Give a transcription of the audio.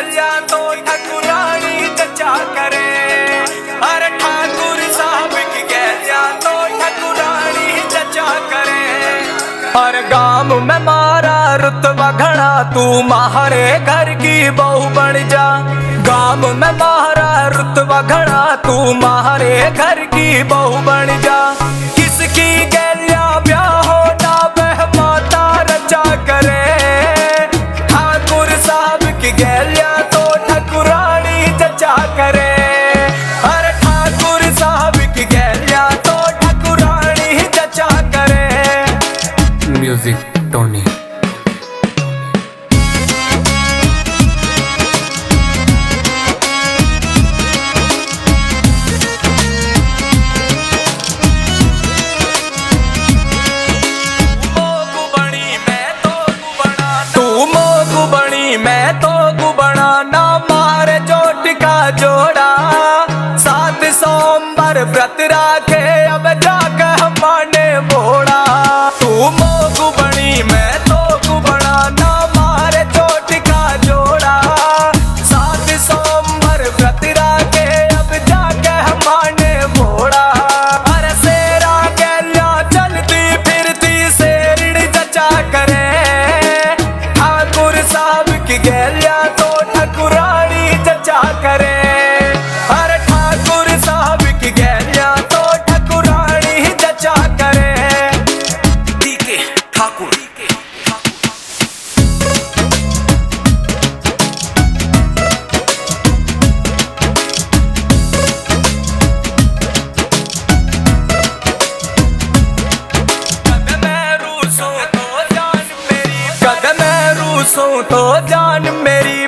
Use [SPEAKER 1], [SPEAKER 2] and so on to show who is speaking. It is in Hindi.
[SPEAKER 1] गैलिया तो ठकुरानी जचा करे। अरे ठाकुर साहब की गैलिया तो ठकुरानी जचा करे। और गांव में मारा रुतबा घड़ा, तू मारे घर की बहू बन जा। गांव में मारा रुतबा घड़ा, तू मारे घर की बहू बन जा। किसकी गैलिया ब्याह हो ना बह माता रचा करे। ठाकुर साहब की गैलिया तो ठकुरानी जचा करे। अरे ठाकुर साहब की गैलिया तो ठकुरानी जचा करे।
[SPEAKER 2] Music Tony.
[SPEAKER 1] मैं तो गुबना ना मारे जोट का जोड़ा। 7 सोमवार व्रत राखे अब जाकर माने बोड़ा। तू मोगु बनी मैं तो गुबना ना मारे जोट का जोड़ा। 7 सोमवार व्रत राखे अब जाकर माने बोड़ा। अरे सेरा गैलिया चलती फिरती शेरनी जचा करे। ठाकुर साहब की गैलिया तो ठकुरानी जचा करे। अरे ठाकुर साहब की गैलिया तो ठकुरानी जचा करे। डीके ठाकुर। कद मैं रूसों तो जान मेरी